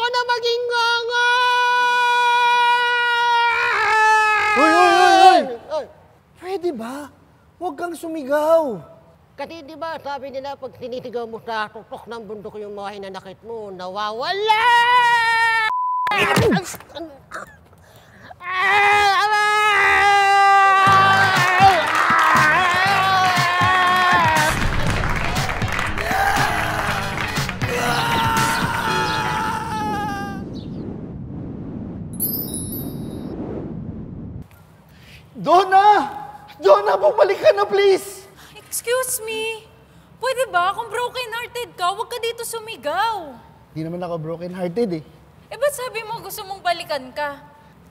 Ayoko na maging nganga! Hoy! Pwede ba? Huwag kang sumigaw. Kasi di ba, sabi nila, pag tinitigaw mo sa tuktok ng bundok yung mga hinanakit mo, nawawala! Donna, bumalik ka na, please! Excuse me? Pwede ba? Kung broken-hearted ka, huwag ka dito sumigaw. Di naman ako broken-hearted eh. Eh, ba't sabi mo gusto mong balikan ka?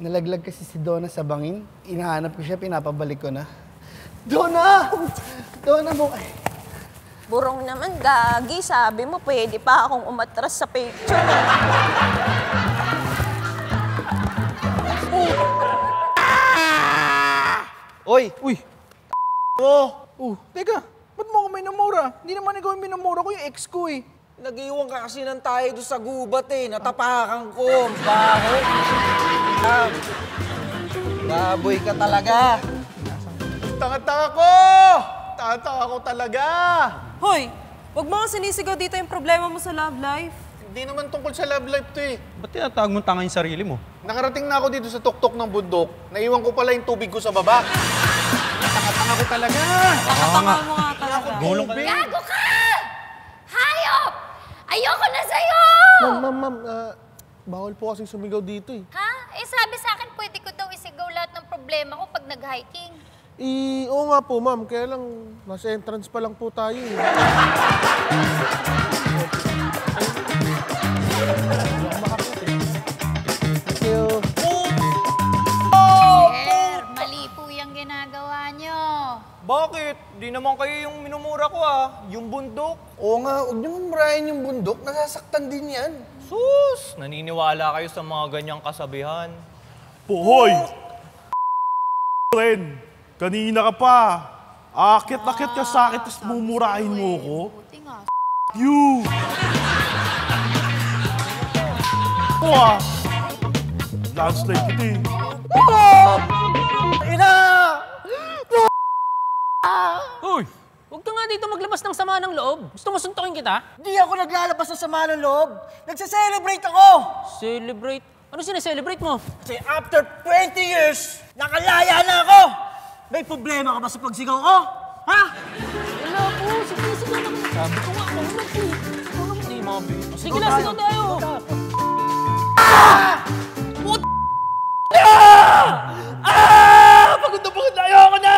Nalaglag kasi si Donna sa bangin. Inahanap ko siya, pinapabalik ko na. Donna! Burong naman, gagi. Sabi mo, pwede pa akong umatras sa picture. Uy! Teka, ba't mo ako minumura? Hindi naman ikaw yung minumura ko, yung ex ko eh. Nag-iwan ka kasi ng tayo doon sa gubat eh. Natapakan ko. Baho. Baboy ka talaga. Tanga-tanga ko talaga! Hoy, wag mo nga sinisigaw dito yung problema mo sa love life. Hindi naman tungkol sa love life to eh. Ba't tinatawag mo tanga yung sarili mo? Nakarating na ako dito sa tuktok ng bundok. Naiwan ko pala yung tubig ko sa baba. Tanga-tanga ko talaga! Tanga mo nga talaga. Gulong ka. Gago ka! Hayop! Ayoko na sa'yo! Ma'am, bawal po kasing sumigaw dito eh. Ha? Eh, sabi sa akin, pwede ko daw isigaw lahat ng problema ko pag nag-hiking. Oo nga po, ma'am. Kaya lang, nasa entrance pa lang po tayo eh. Thank you. Sir, mali po yung ginagawa nyo. Bakit? Di naman kayo yung minumura ko ah. Yung bundok. Oo nga, huwag niyo mamurahin yung bundok. Nasasaktan din yan. Sus! Naniniwala kayo sa mga ganyang kasabihan. Puhoy! Ren, kanina ka pa. Akit-akit ka sa akin, tapos mumurahin mo ko. You! Landslide kita eh. Uy! Huwag ka nga dito maglabas ng sama ng loob. Gusto mo suntukin kita? Di ako naglalabas ng sama ng loob. Nagsa-celebrate ako! Celebrate? Ano sineselebrate mo? Kasi after 20 years, nakalaya na ako! May problema ka ba sa pagsigaw ko? Ha? Wala po. Sige naman. Sabi ko nga, mahulog eh. Ano naman eh, mga baby. Sige na, sigaw tayo. Pagod na! Ayoko na!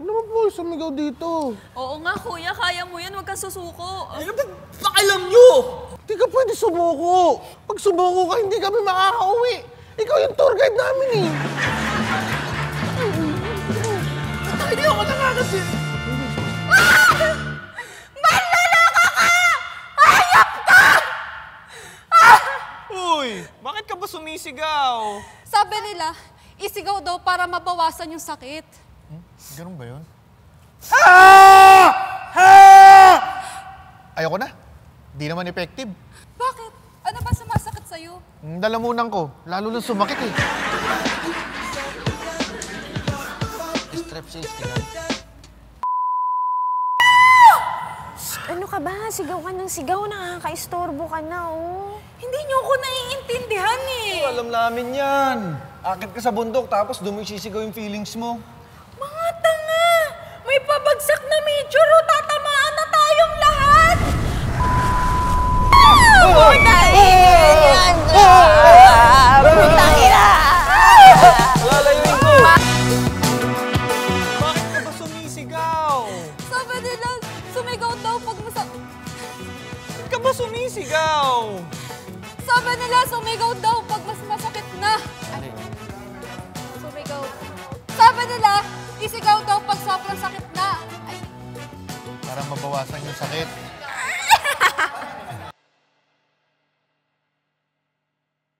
Ano naman po sumigaw dito? Oo nga, kuya, kaya mo yan. Huwag kang susuko. Ano ba pakialam nyo? Hindi ka pwede sumuko. Pag sumuko ka, hindi kami makakauwi. Ikaw yung tour guide namin eh. Hindi ako nakakasip. Manloloko ka! Hayop ka! Uy, bakit ka ba sumisigaw? Sabi nila, isigaw daw para mabawasan yung sakit. Ganun ba yun? Ayoko na. Di naman effective. Bakit? Ano ba sumasakit sa'yo? Dalamunan ko. Lalo na sumakit eh. Ano ka ba? Sigaw ka ng sigaw. Nakaka-istorbo ka na, oh. Hindi nyo ako naiintindihan eh. Alam namin yan. Akit ka sa bundok tapos dumisisigaw yung feelings mo. Mga tanga! May pabagsak na major o tatamaan na tayong lahat! Putang ina! Lalayuin ko! Bakit ka ba sumisigaw? Sabi nila, sumigaw daw pag Bakit ka ba sumisigaw? Sabi nila, sumigaw daw pag mas masakit na. Sumigaw. Sabi nila, isigaw daw pag sobrang sakit na. Ay, Para mabawasan yung sakit.